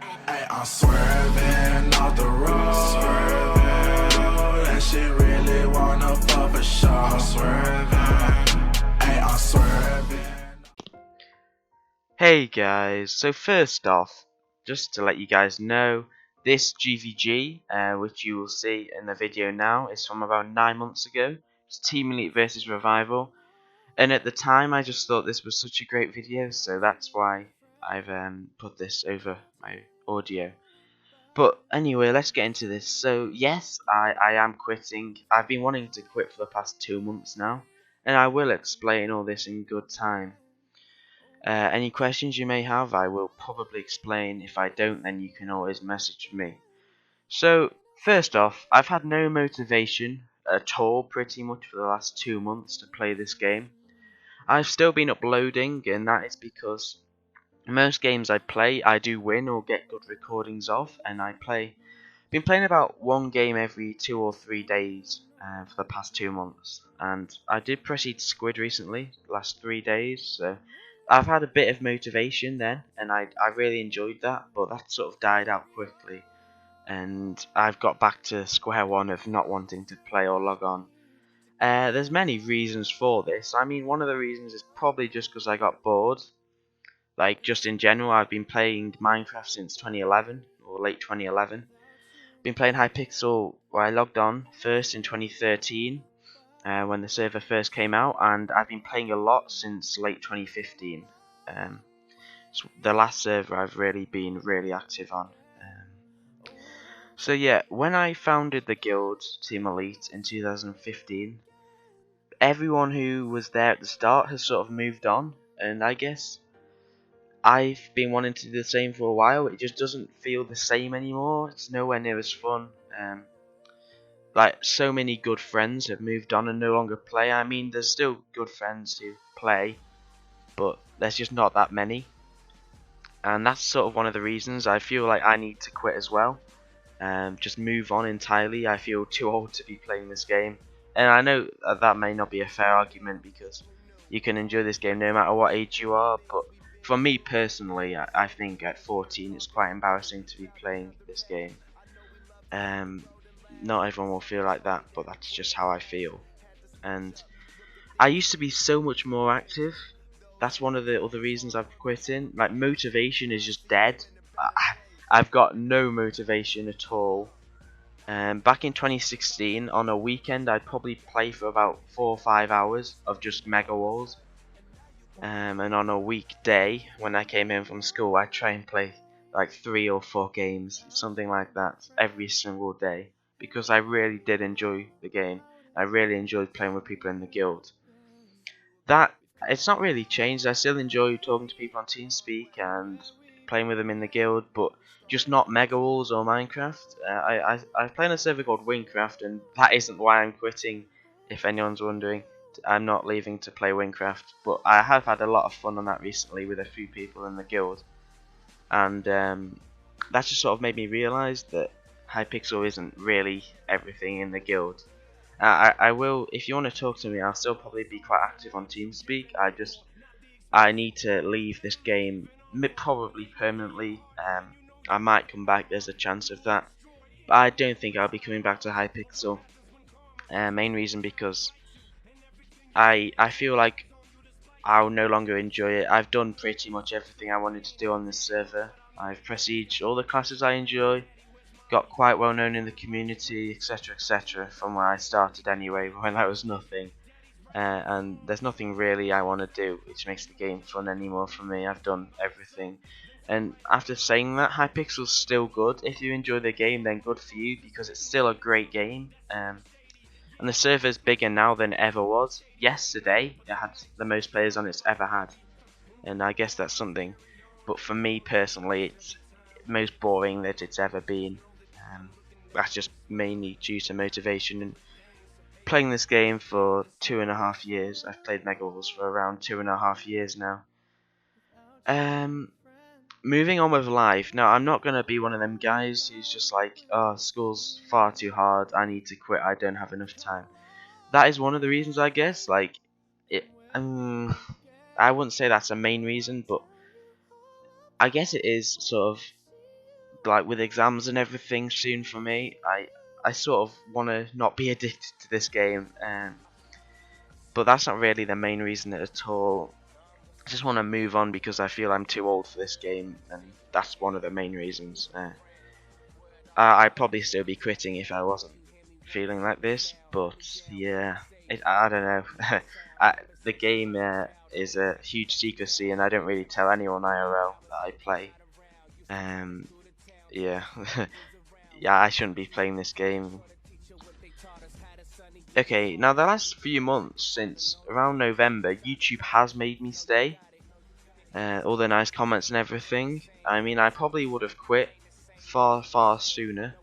Ay, I'm swerving off the road. And she really wanna fuck for sure. I'm swerving. Ay, I'm swerving. Hey guys, so first off, just to let you guys know, this GVG, which you will see in the video now, is from about 9 months ago. It's Team Elite versus Revival, and at the time I just thought this was such a great video, so that's why I've put this over my audio. But anyway, let's get into this. So yes, I am quitting. I've been wanting to quit for the past 2 months now, and I will explain all this in good time. Any questions you may have, I will probably explain. If I don't, then you can always message me. So, first off, I've had no motivation at all pretty much for the last 2 months to play this game. I've still been uploading, and that is because most games I play, I do win or get good recordings of, and been playing about one game every 2 or 3 days for the past 2 months, and I did proceed Squid recently, the last 3 days, so I've had a bit of motivation then, and I really enjoyed that, but that sort of died out quickly, and I've got back to square one of not wanting to play or log on. There's many reasons for this. I mean, one of the reasons is probably just because I got bored. Like, just in general, I've been playing Minecraft since 2011, or late 2011. Been playing Hypixel where I logged on first in 2013 when the server first came out, and I've been playing a lot since late 2015. It's the last server I've really been really active on. So yeah, when I founded the guild Team Elite in 2015, everyone who was there at the start has sort of moved on, and I guess I've been wanting to do the same for a while. It just doesn't feel the same anymore. It's nowhere near as fun. Like, so many good friends have moved on and no longer play. I mean, there's still good friends who play, but there's just not that many. And that's sort of one of the reasons I feel like I need to quit as well. Just move on entirely. I feel too old to be playing this game. And I know that may not be a fair argument because you can enjoy this game no matter what age you are, but for me personally, I think at 14 it's quite embarrassing to be playing this game. Not everyone will feel like that, but that's just how I feel. And I used to be so much more active. That's one of the other reasons I've quitting. Like, motivation is just dead. I've got no motivation at all. Back in 2016, on a weekend, I'd probably play for about 4 or 5 hours of just Mega Walls. And on a weekday, when I came home from school, I'd try and play like 3 or 4 games, something like that, every single day. Because I really did enjoy the game. I really enjoyed playing with people in the guild. That it's not really changed. I still enjoy talking to people on TeamSpeak and playing with them in the guild, but just not Mega Walls or Minecraft. I play on a server called Wingcraft, and that isn't why I'm quitting. If anyone's wondering, I'm not leaving to play Wingcraft, but I have had a lot of fun on that recently with a few people in the guild, and that just sort of made me realise that Hypixel isn't really everything in the guild. I will, if you want to talk to me, I'll still probably be quite active on TeamSpeak. I need to leave this game probably permanently. I might come back, there's a chance of that. But I don't think I'll be coming back to Hypixel. Main reason because I feel like I'll no longer enjoy it. I've done pretty much everything I wanted to do on this server. I've prestiged all the classes I enjoy, got quite well known in the community, etc, etc, from where I started anyway, when I was nothing. And there's nothing really I want to do which makes the game fun anymore for me. I've done everything. And after saying that, Hypixel's still good. If you enjoy the game, then good for you, because it's still a great game. And the server's bigger now than it ever was. Yesterday, it had the most players on it's ever had. And I guess that's something. But for me personally, it's the most boring that it's ever been. That's just mainly due to motivation and playing this game for 2.5 years. I've played Mega Walls for around 2.5 years now. Moving on with life. Now, I'm not gonna be one of them guys who's just like, oh, school's far too hard, I need to quit, I don't have enough time. That is one of the reasons, I guess. Like, it. I wouldn't say that's a main reason, but I guess it is sort of like with exams and everything soon for me, I sort of want to not be addicted to this game, but that's not really the main reason at all. I just want to move on because I feel I'm too old for this game, and that's one of the main reasons. I'd probably still be quitting if I wasn't feeling like this, but yeah, I don't know. The game is a huge secrecy, and I don't really tell anyone IRL that I play. Yeah, yeah, I shouldn't be playing this game. Okay, now the last few months, since around November, YouTube has made me stay. All the nice comments and everything. I mean, I probably would have quit far sooner.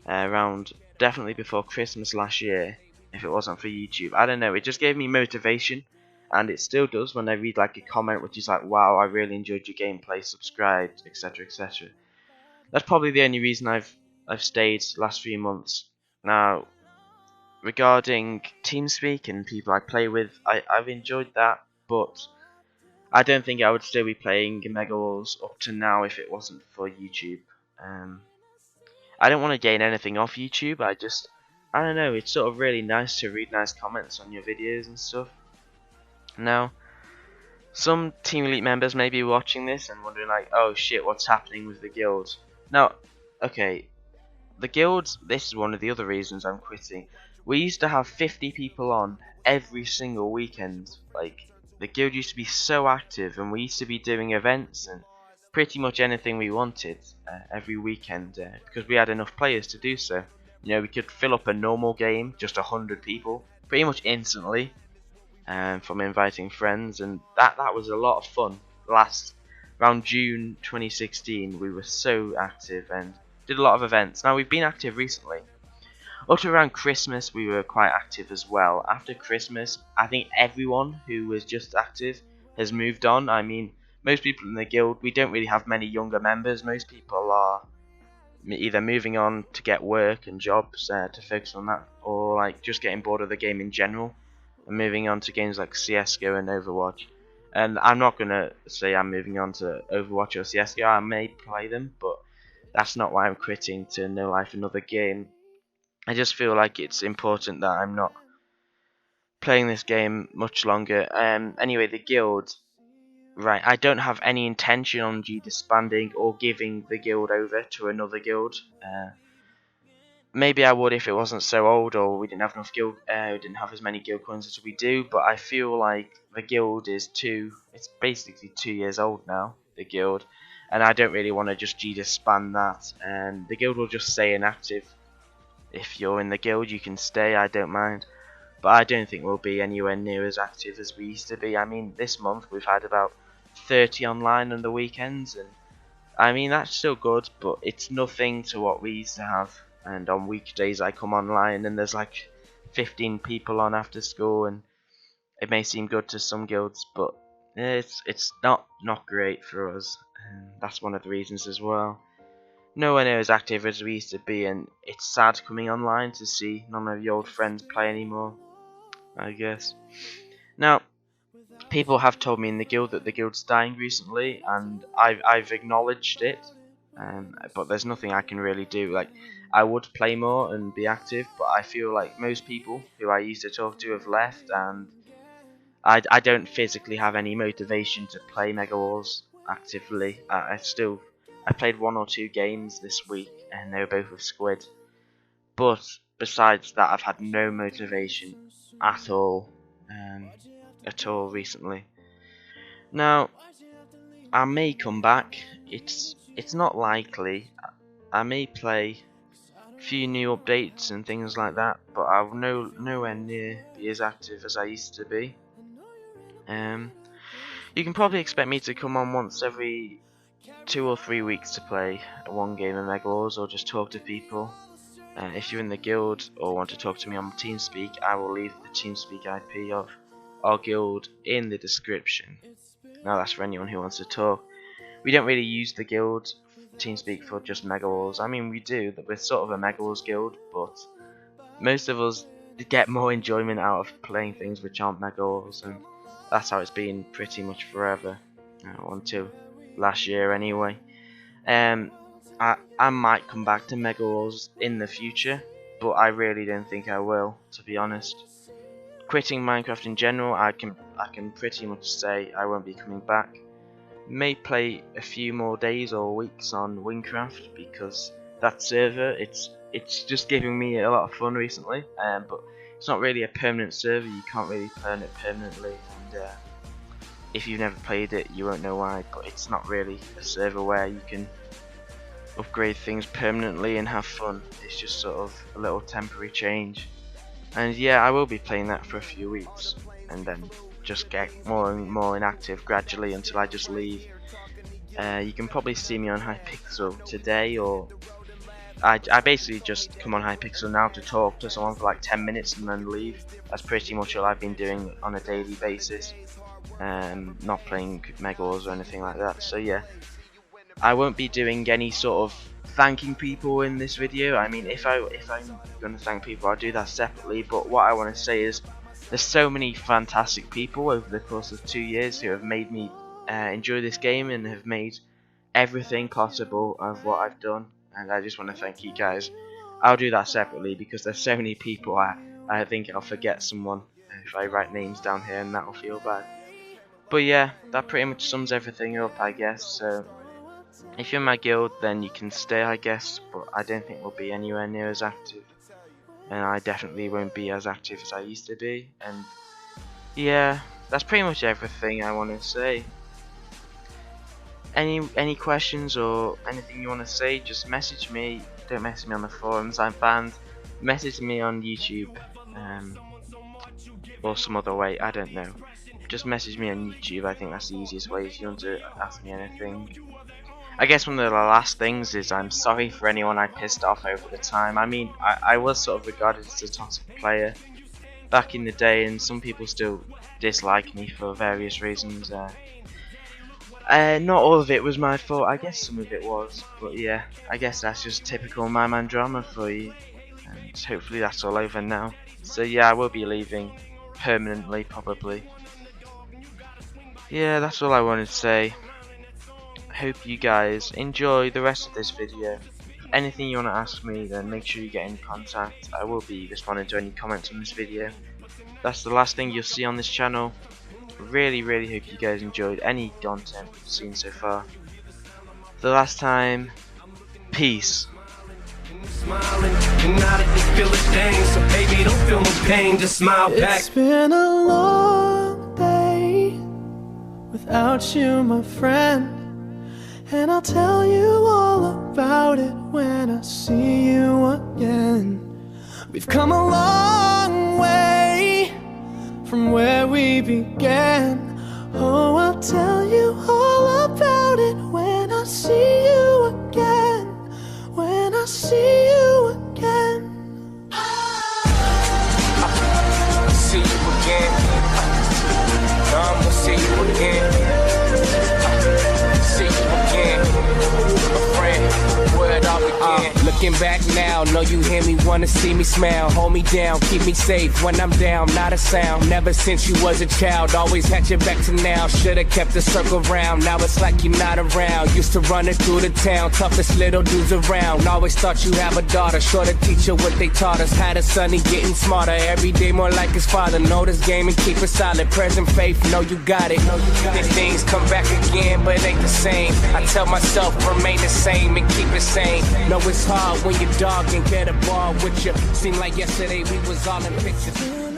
Around definitely before Christmas last year, if it wasn't for YouTube. I don't know, it just gave me motivation, and it still does when I read like a comment which is like, wow, I really enjoyed your gameplay, subscribed, etc, etc. That's probably the only reason I've stayed the last few months. Now, regarding TeamSpeak and people I play with, I've enjoyed that, but I don't think I would still be playing Mega Walls up to now if it wasn't for YouTube. I don't want to gain anything off YouTube, I don't know, it's sort of really nice to read nice comments on your videos and stuff. Now, some Team Elite members may be watching this and wondering like, oh shit, what's happening with the guild? Now, okay, the guilds, this is one of the other reasons I'm quitting. We used to have 50 people on every single weekend. Like, the guild used to be so active, and we used to be doing events and pretty much anything we wanted every weekend because we had enough players to do so. You know, we could fill up a normal game, just 100 people, pretty much instantly from inviting friends, and that was a lot of fun. Around June 2016, we were so active and did a lot of events. Now, we've been active recently. Up to around Christmas, we were quite active as well. After Christmas, I think everyone who was just active has moved on. I mean, most people in the guild, we don't really have many younger members. Most people are either moving on to get work and jobs to focus on that, or like just getting bored of the game in general and moving on to games like CSGO and Overwatch. And I'm not gonna say I'm moving on to Overwatch or CSGO. I may play them, but that's not why I'm quitting to No Life Another Game. I just feel like it's important that I'm not playing this game much longer. Anyway, the guild. Right, I don't have any intention on disbanding or giving the guild over to another guild. Maybe I would if it wasn't so old, or we didn't have enough guild, we didn't have as many guild coins as we do. But I feel like the guild is it's basically 2 years old now, the guild, and I don't really want to just disband that. And the guild will just stay inactive. If you're in the guild, you can stay, I don't mind. But I don't think we'll be anywhere near as active as we used to be. I mean, this month we've had about 30 online on the weekends, and I mean, that's still good, but it's nothing to what we used to have. And on weekdays I come online and there's like 15 people on after school, and it may seem good to some guilds, but it's not great for us, and that's one of the reasons as well. Nowhere near as active as we used to be, and it's sad coming online to see none of your old friends play anymore, I guess. Now, people have told me in the guild that the guild's dying recently, and I've acknowledged it, but there's nothing I can really do. Like, I would play more and be active, but I feel like most people who I used to talk to have left, and I don't physically have any motivation to play Mega Wars actively. I played 1 or 2 games this week, and they were both with Squid. But besides that, I've had no motivation at all recently. Now, I may come back. It's not likely. I may play a few new updates and things like that, but I'll nowhere near be as active as I used to be. You can probably expect me to come on once every 2 or 3 weeks to play one game of Mega Wars or just talk to people. If you're in the guild or want to talk to me on TeamSpeak, I will leave the TeamSpeak IP of our guild in the description. Now, that's for anyone who wants to talk. We don't really use the guild TeamSpeak for just Mega Wars. I mean, we do, that we're sort of a Mega Wars guild, but most of us get more enjoyment out of playing things which aren't Mega Wars, and that's how it's been pretty much forever, until last year anyway. I might come back to Mega Wars in the future, but I really don't think I will, to be honest. Quitting Minecraft in general, I can pretty much say I won't be coming back. May play a few more days or weeks on Wingcraft because that server, it's just giving me a lot of fun recently, but it's not really a permanent server. You can't really play on it permanently, and if you've never played it you won't know why, but it's not really a server where you can upgrade things permanently and have fun. It's just sort of a little temporary change. And yeah, I will be playing that for a few weeks and then just get more and more inactive gradually until I just leave. You can probably see me on Hypixel today, or I basically just come on Hypixel now to talk to someone for like 10 minutes and then leave. That's pretty much all I've been doing on a daily basis. Not playing Mega Wars or anything like that. So yeah, I won't be doing any sort of thanking people in this video. I mean, if I'm going to thank people, I'll do that separately, but what I want to say is there's so many fantastic people over the course of 2 years who have made me enjoy this game and have made everything possible of what I've done, and I just want to thank you guys. I'll do that separately because there's so many people. I think I'll forget someone if I write names down here, and that'll feel bad. But yeah, that pretty much sums everything up, I guess. So if you're in my guild, then you can stay, I guess, but I don't think we'll be anywhere near as active, and I definitely won't be as active as I used to be. And yeah, that's pretty much everything I want to say. Any questions or anything you want to say, just message me. Don't message me on the forums, I'm banned. Message me on YouTube, or some other way, I don't know. Just message me on YouTube. I think that's the easiest way if you want to ask me anything. I guess one of the last things is I'm sorry for anyone I pissed off over the time. I mean, I was sort of regarded as a toxic player back in the day, and some people still dislike me for various reasons. Not all of it was my fault. I guess some of it was, but yeah, I guess that's just typical my man drama for you. And hopefully that's all over now. So yeah, I will be leaving permanently, probably. Yeah, that's all I wanted to say. Hope you guys enjoy the rest of this video. If anything you want to ask me, then make sure you get in contact. I will be responding to any comments on this video. That's the last thing you'll see on this channel. Really hope you guys enjoyed any content we've seen so far. For the last time, peace. It's been a long day without you, my friend, and I'll tell you all about it when I see you again. We've come a long way from where we began. Oh, I'll tell you all about it when I see you again. When I see you again. See you again. I'm gonna see you again. See you again. My friend, where it all began. Looking back now, know you hear me, wanna see me smile. Hold me down, keep me safe when I'm down, not a sound. Never since you was a child, always had your back to now. Should've kept the circle round, now it's like you're not around. Used to run it through the town, toughest little dudes around. Always thought you have a daughter, sure to teach her what they taught us. Had a son, he getting smarter, every day more like his father. Know this game and keep it solid, present faith, know you got it. Then things come back again, but it ain't the same. I tell myself, remain the same and keep it sane. Know it's hard when your dog can get a ball with you. Seemed like yesterday we was all in pictures.